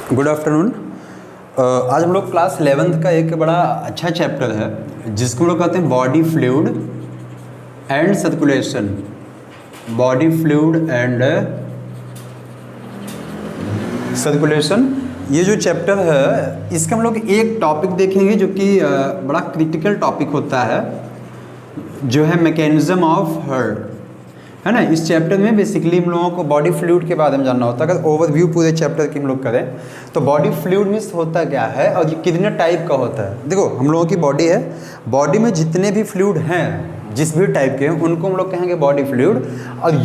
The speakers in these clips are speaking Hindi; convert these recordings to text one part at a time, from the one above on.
Good afternoon. आज हम लोग क्लास 11th का एक बड़ा अच्छा चैप्टर है जिसको हम लोग कहते हैं body fluid and circulation. Body fluid and circulation, ये जो चैप्टर है इसका हम लोग एक टॉपिक देखेंगे जो कि बड़ा क्रिटिकल टॉपिक होता है, जो है मैकेनिज्म ऑफ हार्ट, है ना। इस चैप्टर में बेसिकली हम लोगों को बॉडी फ्लूइड के बारे में जानना होता है। अगर ओवरव्यू पूरे चैप्टर की हम लोग करें तो बॉडी फ्लूइड मीन्स होता क्या है और ये कितने टाइप का होता है। देखो, हम लोगों की बॉडी है, बॉडी में जितने भी फ्लूइड हैं जिस भी टाइप के हैं उनको हम लोग कहेंगे बॉडी फ्लूइड। और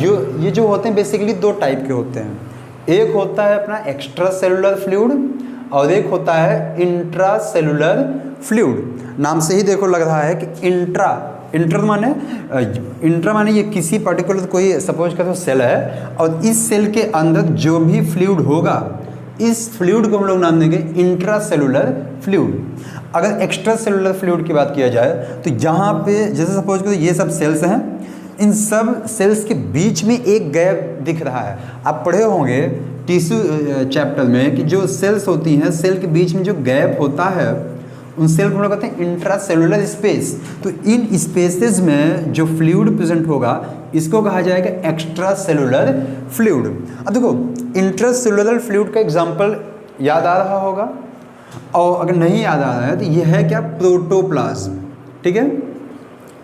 ये जो होते हैं बेसिकली दो टाइप के होते हैं। एक होता है अपना एक्स्ट्रा सेलुलर फ्लूइड और एक होता है इंट्रा सेलुलर फ्लूइड। नाम से ही देखो लग रहा है कि इंट्रा माने ये किसी पर्टिकुलर कोई सपोज करो सेल है और इस सेल के अंदर जो भी फ्लूइड होगा इस फ्लूइड को हम लोग नाम देंगे इंट्रा सेलुलर फ्लूइड। अगर एक्स्ट्रा सेलुलर फ्लूइड की बात किया जाए तो यहाँ पे जैसे सपोज करो ये सब सेल्स हैं, इन सब सेल्स के बीच में एक गैप दिख रहा है। आप पढ़े होंगे टिश्यू चैप्टर में कि जो सेल्स होती हैं सेल के बीच में जो गैप होता है उन सेल को हम लोग कहते हैं इंट्रा सेलुलर स्पेस। तो इन स्पेसेस में जो फ्लूइड प्रेजेंट होगा इसको कहा जाएगा एक्स्ट्रा सेलुलर फ्लूइड। अब देखो, इंट्रा सेलुलर फ्लूइड का एग्जांपल याद आ रहा होगा, और अगर नहीं याद आ रहा है तो यह है क्या, प्रोटोप्लाज्म। ठीक है,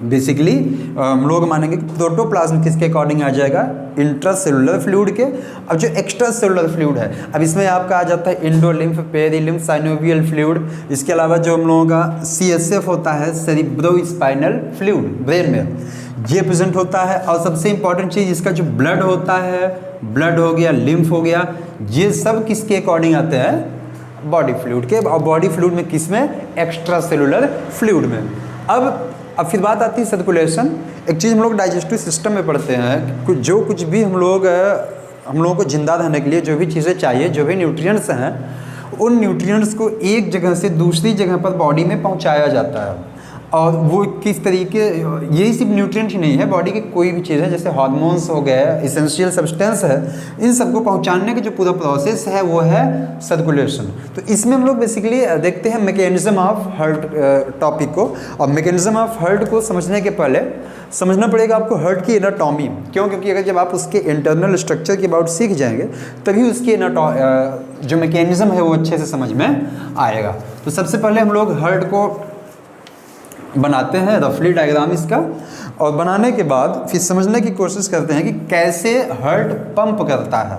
बेसिकली हम लोग मानेंगे कि प्रोटोप्लाज्म किसके अकॉर्डिंग आ जाएगा, इंट्रा सेलुलर फ्लूइड के। अब जो एक्स्ट्रा सेलुलर फ्लूइड है, अब इसमें आपका आ जाता है इंडोलिम्फ, पेरिलिम्फ, साइनोवियल फ्लूइड। इसके अलावा जो हम लोगों का CSF होता है, सेरिब्रोस्पाइनल फ्लूइड, ब्रेन में ये प्रेजेंट होता है। और सबसे इंपॉर्टेंट चीज़ इसका जो ब्लड होता है, ब्लड हो गया, लिम्फ हो गया, ये सब किसके अकॉर्डिंग आते हैं, बॉडी फ्लूइड के। और बॉडी फ्लूइड में किसमें, एक्स्ट्रा सेलुलर फ्लूइड में। अब फिर बात आती है सर्कुलेशन। एक चीज़ हम लोग डाइजेस्टिव सिस्टम में पढ़ते हैं कि जो कुछ भी हम लोगों को जिंदा रहने के लिए जो भी चीज़ें चाहिए, जो भी न्यूट्रिएंट्स हैं, उन न्यूट्रिएंट्स को एक जगह से दूसरी जगह पर बॉडी में पहुंचाया जाता है। और वो किस तरीके, यही सिर्फ न्यूट्रिएंट ही नहीं है, बॉडी की कोई भी चीज़ है जैसे हार्मोन्स हो गए, एसेंशियल सब्सटेंस है, इन सबको पहुंचाने का जो पूरा प्रोसेस है वो है सर्कुलेशन। तो इसमें हम लोग बेसिकली देखते हैं मैकेनिज्म ऑफ हार्ट टॉपिक को। और मैकेनिज्म ऑफ हार्ट को समझने के पहले समझना पड़ेगा आपको हार्ट की एनाटॉमी। क्यों? क्योंकि अगर जब आप उसके इंटरनल स्ट्रक्चर के अबाउट सीख जाएंगे तभी उसकी जो मैकेनिज्म है वो अच्छे से समझ में आएगा। तो सबसे पहले हम लोग हार्ट को बनाते हैं, रफली डायग्राम इसका, और बनाने के बाद फिर समझने की कोशिश करते हैं कि कैसे हार्ट पंप करता है।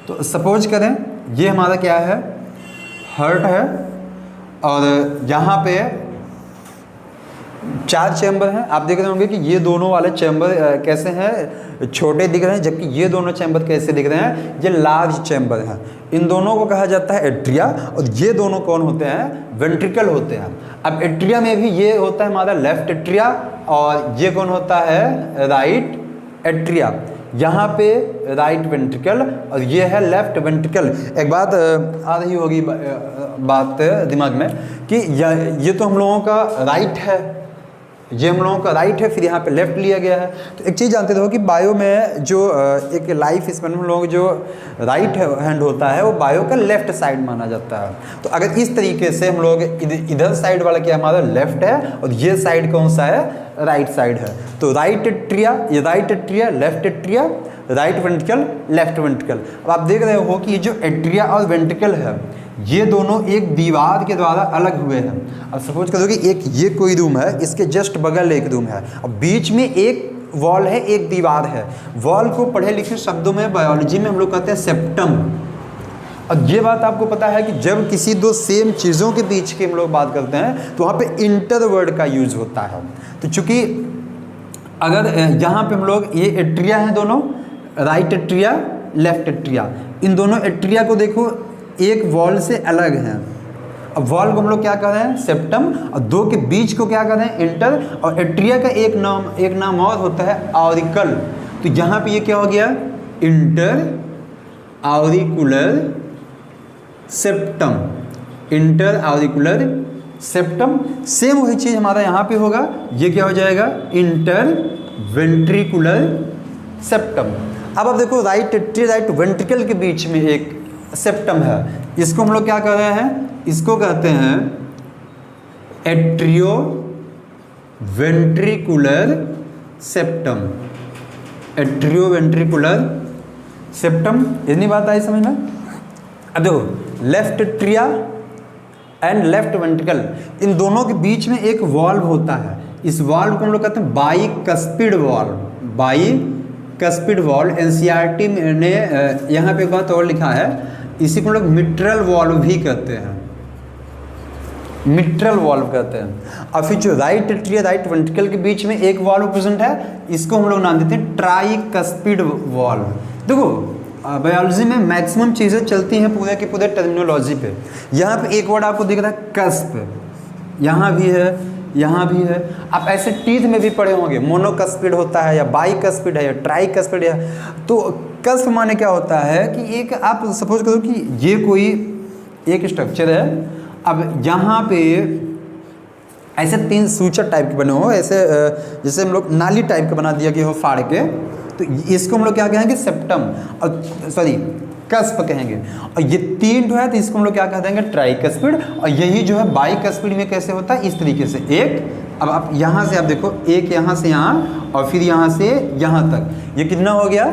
तो सपोज करें ये हमारा क्या है, हार्ट है, और यहाँ पे 4 चैम्बर हैं। आप देख रहे होंगे कि ये दोनों वाले चैम्बर कैसे हैं, छोटे दिख रहे हैं, जबकि ये दोनों चैम्बर कैसे दिख रहे हैं, ये लार्ज चैम्बर हैं। इन दोनों को कहा जाता है एट्रिया, और ये दोनों कौन होते हैं, वेंट्रिकल होते हैं। अब एट्रिया में भी ये होता है हमारा लेफ्ट एट्रिया, और ये कौन होता है, राइट एट्रिया। यहाँ पे राइट वेंट्रिकल और ये है लेफ्ट वेंट्रिकल। एक बात आ रही होगी बात दिमाग में कि ये तो हम लोगों का राइट है, ये हम लोगों का राइट है, फिर यहाँ पे लेफ्ट लिया गया है। तो एक चीज़ जानते हो कि बायो में जो एक लाइफ स्पेन हम लोगों जो राइट हैंड होता है वो बायो का लेफ्ट साइड माना जाता है। तो अगर इस तरीके से हम लोग इधर साइड वाला क्या हमारा लेफ्ट है और ये साइड कौन सा है, राइट साइड है। तो राइट एट्रिया, ये right atria, left atria, right ventricle, left ventricle. अब आप देख रहे हो कि ये जो एट्रिया और वेंट्रिकल है ये दोनों एक दीवार के द्वारा अलग हुए हैं। अब सपोज करो कि एक ये कोई रूम है, इसके जस्ट बगल एक रूम है और बीच में एक वॉल है, एक दीवार है। वॉल को पढ़े लिखे शब्दों में बायोलॉजी में हम लोग कहते हैं सेप्टम। और ये बात आपको पता है कि जब किसी दो सेम चीज़ों के बीच की हम लोग बात करते हैं तो वहाँ पे इंटर वर्ड का यूज होता है। तो चूंकि अगर यहाँ पे हम लोग ये एट्रिया हैं दोनों, राइट एट्रिया, लेफ्ट एट्रिया, इन दोनों एट्रिया को देखो एक वॉल से अलग हैं। अब वॉल को हम लोग क्या कर रहे हैं, सेप्टम, और दो के बीच को क्या कर रहे हैं, इंटर। और एट्रिया का एक नाम और होता है ऑरिकल। तो यहाँ पे ये क्या हो गया, inter auricular septum, inter auricular septum. Same वही चीज़ हमारा यहाँ पे होगा, ये क्या हो जाएगा, इंटर वेंट्रिकुलर सेप्टम। अब आप देखो राइट एट्रिया राइट वेंट्रिकल के बीच में एक सेप्टम है। इसको हम लोग क्या कह रहे हैं, इसको कहते हैं atrio ventricular septum. Atrio ventricular septum, इतनी बात आई समझ में। अब देखो left atria and left ventricle, इन दोनों के बीच में एक वॉल्व होता है। इस वॉल्व को हम लोग कहते हैं bicuspid valve. Bicuspid valve, NCERT ने यहाँ पे एक बात और लिखा है, इसी को हम लोग मिट्रल वॉल्व भी कहते हैं, मिट्रल वॉल्व कहते हैं। और फिर जो राइट एट्रिया राइट वेंट्रिकल के बीच में एक वॉल्व प्रेजेंट है, इसको हम लोग नाम देते हैं ट्राइकस्पिड वॉल्व। देखो बायोलॉजी में मैक्सिमम चीज़ें चलती हैं पूरे के पूरे टर्मिनोलॉजी पे। यहाँ पे एक वर्ड आपको दिख रहा है कस्प, यहाँ भी है, यहाँ भी है। आप ऐसे टीथ में भी पढ़े होंगे, मोनोकस्पिड होता है या बाइकस्पिड है या ट्राइकस्पिड है। तो कस्प माने क्या होता है कि एक आप सपोज करो कि ये कोई एक स्ट्रक्चर है, अब यहाँ पे ऐसे 3 सूचर टाइप के बने हो, ऐसे जैसे हम लोग नाली टाइप का बना दिया कि हो फाड़ के, तो इसको हम लोग क्या कहेंगे सेप्टम, और सॉरी कस्प कहेंगे। और ये 3 जो है तो इसको हम लोग क्या कह देंगे ट्राइकस्पिड। और यही जो है बाइकस्पिड में कैसे होता है, इस तरीके से एक, अब आप यहाँ से आप देखो एक यहाँ से यहाँ और फिर यहाँ से यहाँ तक, ये कितना हो गया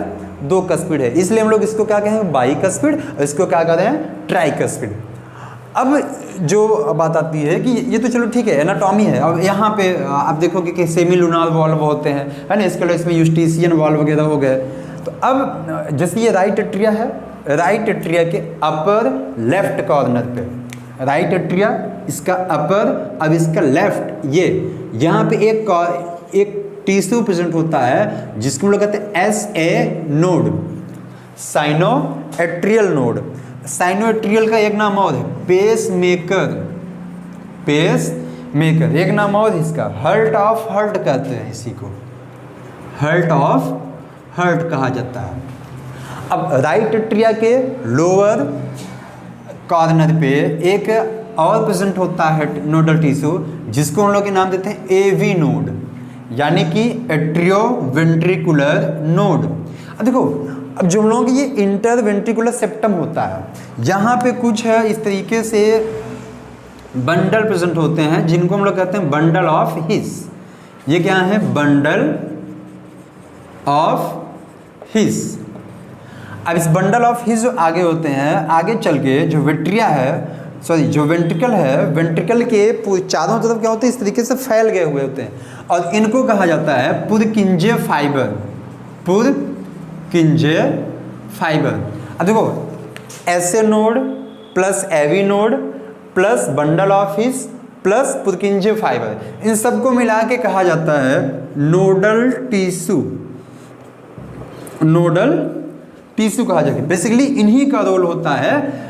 2 कस्पिड है, इसलिए हम लोग इसको क्या कहेंगे बाइकस्पिड और इसको क्या कहते हैं ट्राइकस्पिड। अब जो बात आती है कि ये तो चलो ठीक है एनाटॉमी है। अब यहाँ पे आप देखोगे कि सेमी लूनार वॉल्व होते हैं, है ना, इसके लिए इसमें यूस्टिशियन वॉल्व वगैरह हो गए। तो अब जैसे ये राइट एट्रिया है, राइट एट्रिया के अपर लेफ्ट कॉर्नर पे, राइट एट्रिया इसका अपर, अब इसका लेफ्ट, ये यहाँ पे एक टिश्यू प्रेजेंट होता है जिसको हम लोग कहते हैं SA node, cyano atrial node. Cyano atrial का एक नाम और है पेस मेकर, पेस मेकर एक नाम और इसका हर्ट ऑफ हर्ट कहते हैं, इसी को हर्ट ऑफ हर्ट कहा जाता है। अब राइट एट्रिया के लोअर कॉर्नर पे एक और प्रेजेंट होता है नोडल टिश्यू जिसको हम लोग के नाम देते हैं AV नोड, यानी कि एट्रियो वेंट्रिकुलर नोड। अब देखो अब जो हम लोग ये इंटर वेंट्रिकुलर सेप्टम होता है, यहाँ पे कुछ है इस तरीके से बंडल प्रेजेंट होते हैं जिनको हम लोग कहते हैं बंडल ऑफ हिस। ये क्या है बंडल ऑफ हिस। अब इस बंडल ऑफ हिस जो आगे होते हैं, आगे चल के जो वेट्रिया है, सॉरी जो वेंट्रिकल है, वेंट्रिकल के चारों तरफ क्या होते हैं इस तरीके से फैल गए हुए होते हैं और इनको कहा जाता है पुरकिंजे फाइबर, पुरकिंजे फाइबर। अब देखो SA node plus AV node plus bundle of His plus Purkinje fibre, इन सबको मिला के कहा जाता है नोडल टिश्यू, नोडल टिश्यू कहा जाएगा। बेसिकली इन्हीं का रोल होता है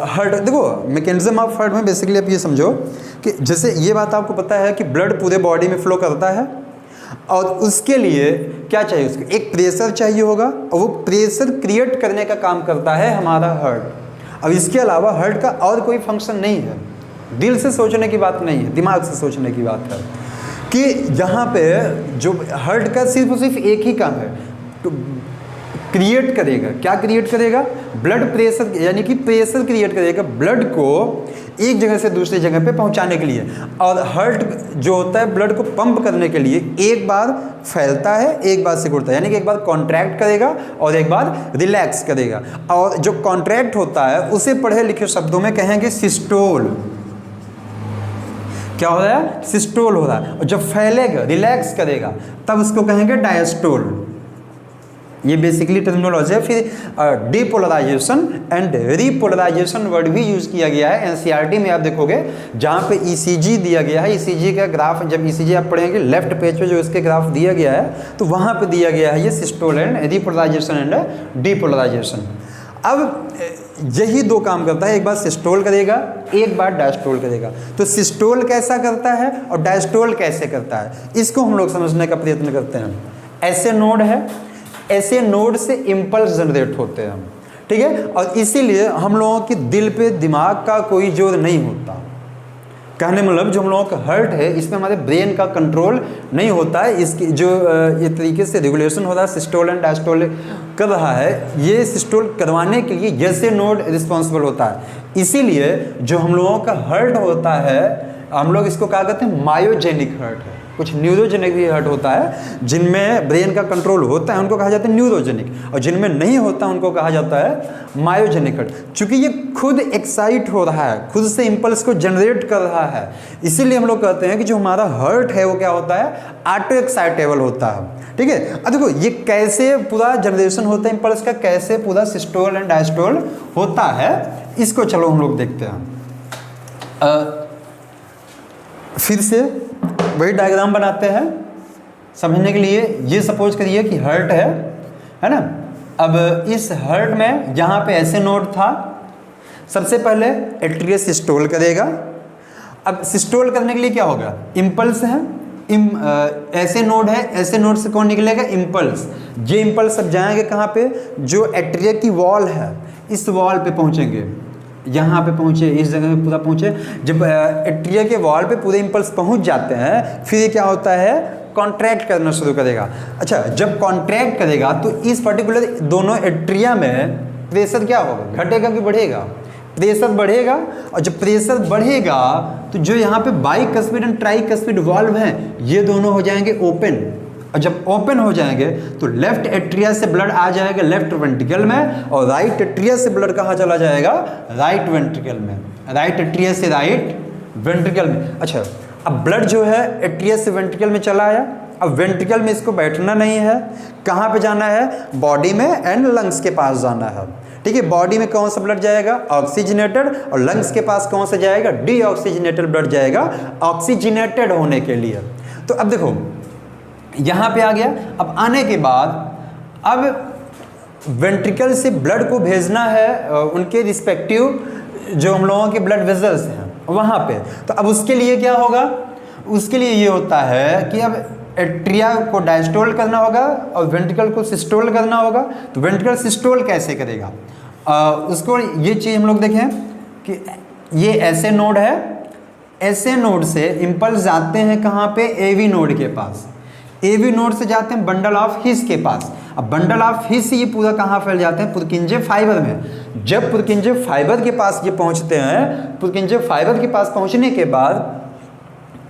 हार्ट। देखो मैकेनिज्म ऑफ हार्ट में बेसिकली आप ये समझो कि जैसे ये बात आपको पता है कि ब्लड पूरे बॉडी में फ्लो करता है और उसके लिए क्या चाहिए, उसको एक प्रेशर चाहिए होगा और वो प्रेशर क्रिएट करने का काम करता है हमारा हार्ट। अब इसके अलावा हार्ट का और कोई फंक्शन नहीं है, दिल से सोचने की बात नहीं है, दिमाग से सोचने की बात है कि यहाँ पे जो हार्ट का सिर्फ और सिर्फ एक ही काम है, तो क्रिएट करेगा। क्या क्रिएट करेगा, ब्लड प्रेशर, यानी कि प्रेशर क्रिएट करेगा ब्लड को एक जगह से दूसरी जगह पे पहुंचाने के लिए। और हार्ट जो होता है ब्लड को पंप करने के लिए एक बार फैलता है एक बार सिकुड़ता है, यानी कि एक बार कॉन्ट्रैक्ट करेगा और एक बार रिलैक्स करेगा। और जो कॉन्ट्रैक्ट होता है उसे पढ़े लिखे शब्दों में कहेंगे सिस्टोल। क्या हो रहा है, सिस्टोल हो रहा है। और जब फैलेगा रिलैक्स करेगा तब उसको कहेंगे डायस्टोल। ये बेसिकली टर्मिनोलॉजी है। फिर डिपोलराइजेशन एंड रीपोलराइजेशन वर्ड भी यूज़ किया गया है एनसीईआरटी में। आप देखोगे जहाँ पे ईसीजी दिया गया है, ईसीजी का ग्राफ जब ईसीजी आप पढ़ेंगे लेफ्ट पेज पे जो इसके ग्राफ दिया गया है तो वहाँ पे दिया गया है ये systole and repolarization and depolarization. अब यही दो काम करता है, एक बार सिस्टोल करेगा एक बार डायस्टोल करेगा। तो सिस्टोल कैसा करता है और डायस्टोल कैसे करता है, इसको हम लोग समझने का प्रयत्न करते हैं। ऐसे नोड है, ऐसे नोड से इम्पल्स जनरेट होते हैं, ठीक है। और इसीलिए हम लोगों के दिल पे दिमाग का कोई जोर नहीं होता। कहने मतलब जो हम लोगों का हार्ट है इसमें हमारे ब्रेन का कंट्रोल नहीं होता है, इसकी जो ये तरीके से रेगुलेशन हो रहा है सिस्टोल एंड डायस्टोल कर रहा है, ये सिस्टोल करवाने के लिए जैसे नोड रिस्पॉन्सिबल होता है। इसीलिए जो हम लोगों का हार्ट होता है हम लोग इसको क्या कहते हैं, मायोजेनिक हार्ट है। कुछ न्यूरोजेनिक भी हार्ट होता है, जिनमें ब्रेन का कंट्रोल होता है उनको कहा जाता है न्यूरोजेनिक, और जिनमें नहीं होता उनको कहा जाता है मायोजेनिक हार्ट। चूंकि ये खुद एक्साइट हो रहा है, खुद से इंपल्स को जनरेट कर रहा है, इसीलिए हम लोग कहते हैं कि जो हमारा हार्ट है वो क्या होता है, ऑटो एक्साइटेबल होता है। ठीक है, अब देखो ये कैसे पूरा जनरेशन होता है इंपल्स का, कैसे पूरा सिस्टोल एंड डायस्टोल होता है, इसको चलो हम लोग देखते हैं। फिर से वही डायग्राम बनाते हैं समझने के लिए। ये सपोज करिए कि हार्ट है ना। अब इस हार्ट में यहाँ पे ऐसे नोड था, सबसे पहले एट्रिया सिस्टोल करेगा। अब सिस्टोल करने के लिए क्या होगा, इम्पल्स है, ऐसे नोड है, ऐसे नोड से कौन निकलेगा, इम्पल्स। ये इम्पल्स सब जाएंगे कहाँ पे, जो एट्रिया की वॉल है इस वॉल पे पहुँचेंगे, यहाँ पे पहुँचे, इस जगह पे पूरा पहुँचे। जब एट्रिया के वॉल पे पूरे इम्पल्स पहुँच जाते हैं, फिर ये क्या होता है, कॉन्ट्रैक्ट करना शुरू करेगा। अच्छा, जब कॉन्ट्रैक्ट करेगा तो इस पर्टिकुलर दोनों एट्रिया में प्रेशर क्या होगा, घटेगा कि बढ़ेगा, प्रेशर बढ़ेगा। और जब प्रेशर बढ़ेगा तो जो यहाँ पे बाइकस्पिड एंड ट्राइकस्पिड वाल्व हैं ये दोनों हो जाएंगे ओपन, और जब ओपन हो जाएंगे तो लेफ्ट एट्रिया से ब्लड आ जाएगा लेफ्ट वेंट्रिकल में, और राइट एट्रिया से ब्लड कहाँ चला जाएगा, राइट वेंट्रिकल में, राइट एट्रिया से राइट वेंट्रिकल में। अच्छा, अब ब्लड जो है एट्रिया से वेंट्रिकल में चला आया, अब वेंट्रिकल में इसको बैठना नहीं है, कहाँ पे जाना है, बॉडी में एंड लंग्स के पास जाना है। ठीक है, बॉडी में कौन सा ब्लड जाएगा, ऑक्सीजनेटेड, और लंग्स के पास कौन सा जाएगा, डीऑक्सीजनेटेड ब्लड जाएगा, ऑक्सीजनेटेड होने के लिए। तो अब देखो यहाँ पे आ गया। अब आने के बाद अब वेंट्रिकल से ब्लड को भेजना है उनके रिस्पेक्टिव जो हम लोगों के ब्लड वेसल्स हैं वहाँ पे। तो अब उसके लिए क्या होगा, उसके लिए ये होता है कि अब एट्रिया को डायस्टोल करना होगा और वेंट्रिकल को सिस्टोल करना होगा। तो वेंट्रिकल सिस्टोल कैसे करेगा, उसको ये चीज़ हम लोग देखें कि ये ऐसे नोड है, ऐसे नोड से इम्पल्स जाते हैं कहाँ पे, एवी नोड के पास, एवी नोड से जाते हैं बंडल ऑफ हिस के पास। अब बंडल ऑफ हिस ये पूरा कहाँ फैल जाते हैं, पुरकिंजे फाइबर में। जब पुरकिंजे फाइबर के पास ये पहुँचते हैं, पुरकिंजे फाइबर के पास पहुँचने के बाद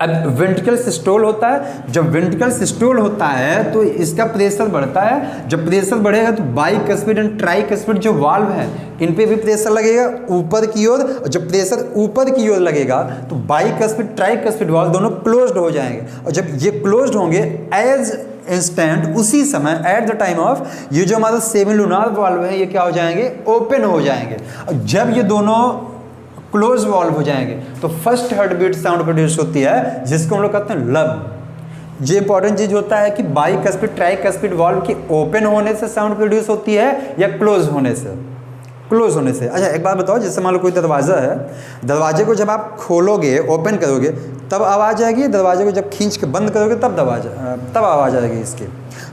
अब वेंट्रिकल सिस्टोल होता है। जब वेंट्रिकल सिस्टोल होता है तो इसका प्रेशर बढ़ता है, जब प्रेशर बढ़ेगा तो बाइकस्पिड एंड ट्राइकस्पिड जो वाल्व है इन पे भी प्रेशर लगेगा ऊपर की ओर, और जब प्रेशर ऊपर की ओर लगेगा तो बाइकस्पिड ट्राइकस्पिड वाल्व दोनों क्लोज्ड हो जाएंगे। और जब ये क्लोज्ड होंगे एज इंस्टेंट, उसी समय एट द टाइम ऑफ, ये जो हमारा सेमिलुनार वाल्व है ये क्या हो जाएंगे, ओपन हो जाएंगे। और जब ये दोनों क्लोज वॉल्व हो जाएंगे तो first heart beat sound produce होती है, जिसको हम लोग कहते हैं लब। ये इंपॉर्टेंट चीज होता है कि बाइकस्पिड ट्राइकस्पिड वॉल्व के ओपन होने से साउंड प्रोड्यूस होती है या क्लोज होने से, क्लोज होने से। अच्छा, एक बात बताओ, जैसे मान लो कोई दरवाज़ा है, दरवाजे को जब आप खोलोगे, ओपन करोगे तब आवाज़ आएगी, दरवाजे को जब खींच के बंद करोगे तब आवाज़ आएगी इसकी।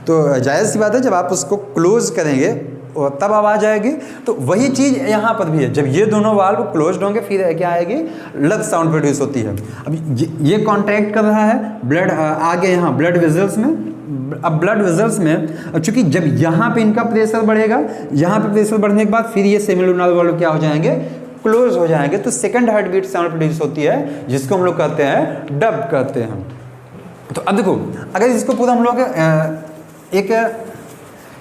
तो जायज़ सी बात है, जब आप उसको क्लोज करेंगे और तब आवाज़ आएगी। तो वही चीज़ यहाँ पर भी है, जब ये दोनों वाल्व क्लोज्ड होंगे फिर क्या आएगी, लब साउंड प्रोड्यूस होती है। अब ये कॉन्ट्रैक्ट कर रहा है, ब्लड आगे यहाँ ब्लड वेजल्स में। अब ब्लड वेजल्स में चूंकि जब यहाँ पे इनका प्रेशर बढ़ेगा, यहाँ पे प्रेशर बढ़ने के बाद फिर ये सेमिलुनार वाल्व क्या हो जाएंगे, क्लोज हो जाएंगे। तो second heart beat sound produce होती है, जिसको हम लोग कहते हैं डब कहते हैं। तो अब देखो, अगर इसको पूरा हम लोग एक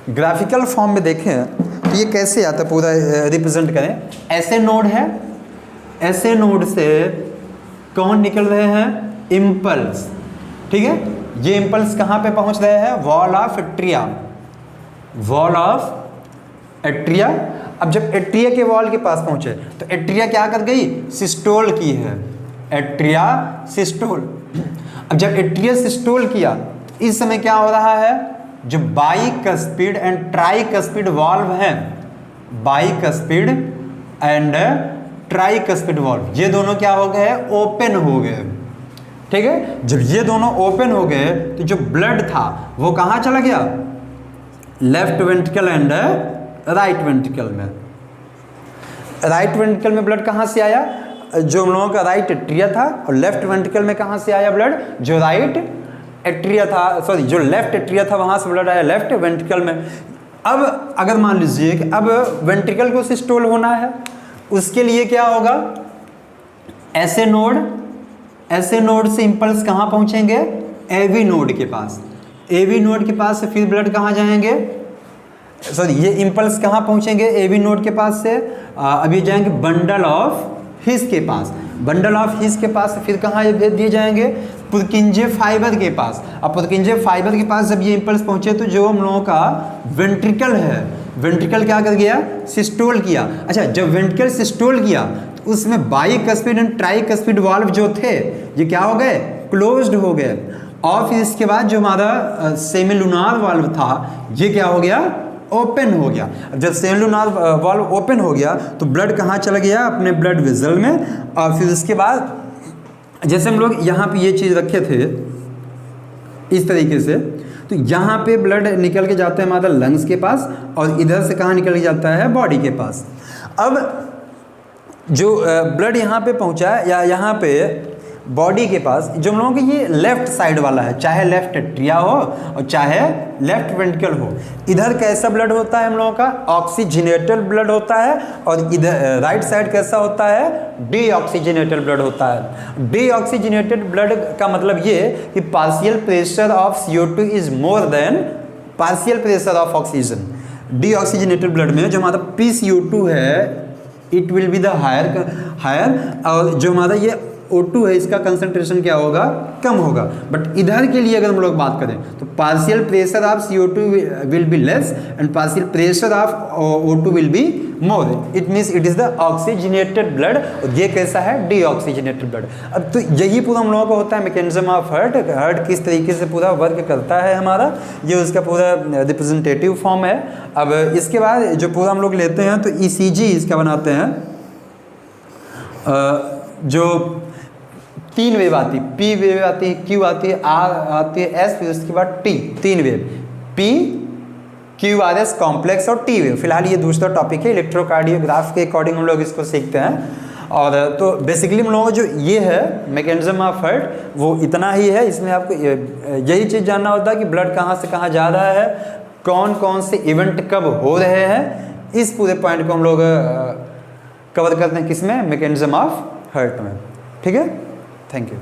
ग्राफिकल फॉर्म में देखें तो ये कैसे आता है, पूरा रिप्रेजेंट करें। ऐसे नोड है, ऐसे नोड से कौन निकल रहे हैं, इम्पल्स। ठीक है, ये इम्पल्स कहाँ पे पहुँच रहे हैं, wall of atria, wall of atria. अब जब एट्रिया के वॉल के पास पहुँचे तो एट्रिया क्या कर गई, सिस्टोल की है, एट्रिया सिस्टोल। अब जब एट्रिया सिस्टोल किया तो इस समय क्या हो रहा है, जो बाइकस्पिड एंड ट्राइकस्पिड वाल्व हैं, बाइकस्पिड एंड ट्राइकस्पिड वाल्व, ये दोनों क्या हो गए, ओपन हो गए। ठीक है, जब ये दोनों ओपन हो गए तो जो ब्लड था वो कहाँ चला गया, left ventricle and right ventricle में। राइट वेंट्रिकल में ब्लड कहाँ से आया, जो हम लोगों का राइट एट्रिया था और लेफ्ट वेंट्रिकल में कहाँ से आया ब्लड, जो राइट एट्रिया था, सॉरी जो लेफ्ट एट्रिया था वहाँ से ब्लड आया लेफ्ट वेंट्रिकल में। अब अगर मान लीजिए कि अब वेंट्रिकल को सिस्टोल होना है, उसके लिए क्या होगा, ऐसे नोड से इंपल्स कहाँ पहुँचेंगे, एवी नोड के पास, एवी नोड के पास से फिर ब्लड कहाँ जाएंगे, सॉरी ये इंपल्स कहाँ पहुँचेंगे, एवी नोड के पास से अभी जाएंगे बंडल ऑफ हिस के पास, बंडल ऑफ हिस के पास से फिर कहाँ ये भेज दिए जाएंगे, पुरकिंजे फाइबर के पास। अब पुरकिंजे फाइबर के पास जब ये इंपल्स पहुँचे तो जो हम लोगों का वेंट्रिकल है, वेंट्रिकल क्या कर गया, सिस्टोल किया। अच्छा, जब वेंट्रिकल सिस्टोल किया तो उसमें बाइकस्पिड एंड ट्राइकस्पिड वाल्व जो थे ये क्या हो गए, क्लोज्ड हो गए। और फिर इसके बाद जो हमारा सेमिलुनार वाल्व था ये क्या हो गया, ओपन हो गया। जब सेमिलुनार वाल्व ओपन हो गया तो ब्लड कहाँ चला गया, अपने ब्लड वेसल में। और फिर उसके बाद जैसे हम लोग यहाँ पे ये चीज़ रखे थे इस तरीके से, तो यहाँ पे ब्लड निकल के जाता है हमारा लंग्स के पास और इधर से कहाँ निकल के जाता है, बॉडी के पास। अब जो ब्लड यहाँ पे पहुँचा है या यहाँ पे बॉडी के पास, जो हम लोगों को ये लेफ्ट साइड वाला है, चाहे लेफ्ट एट्रिया हो और चाहे लेफ्ट वेंट्रिकल हो, इधर कैसा ब्लड होता है हम लोगों का, ऑक्सीजनेटेड ब्लड होता है। और इधर राइट साइड कैसा होता है, डीऑक्सीजनेटेड ब्लड होता है। डीऑक्सीजनेटेड ब्लड का मतलब ये कि partial pressure of CO2 is more than partial pressure of oxygen. Deoxygenated blood में जो हमारा PCO2 है it will be the higher, और जो हमारा ये O2 है इसका कंसंट्रेशन क्या होगा, कम होगा। बट इधर के लिए अगर हम लोग बात करें तो partial pressure of CO2 will be less and partial pressure of O2 will be more. It means it is the oxygenated blood और ये कैसा है, डीऑक्सीजनेटेड ब्लड। अब तो यही पूरा हम लोगों को होता है मैकेनिज्म ऑफ हार्ट किस तरीके से पूरा वर्क करता है हमारा, ये उसका पूरा रिप्रेजेंटेटिव फॉर्म है। अब इसके बाद जो पूरा हम लोग लेते हैं तो ECG इसका बनाते हैं, जो 3 वेव आती है, P वेव आती है, Q आती है, R आती है, S, फिर उसके बाद T, 3 wave, P, Q, R, S complex और T वेव। फिलहाल ये दूसरा टॉपिक है, इलेक्ट्रोकार्डियोग्राफ के अकॉर्डिंग हम लोग इसको सीखते हैं। और तो बेसिकली हम लोगों को जो ये है मैकेनिज्म ऑफ हार्ट वो इतना ही है। इसमें आपको यही चीज़ जानना होता है कि ब्लड कहाँ से कहाँ जा रहा है, कौन कौन से इवेंट कब हो रहे हैं, इस पूरे पॉइंट को हम लोग कवर करते हैं किसमें, मैकेनिज्म ऑफ हार्ट में। ठीक है, थैंक यू।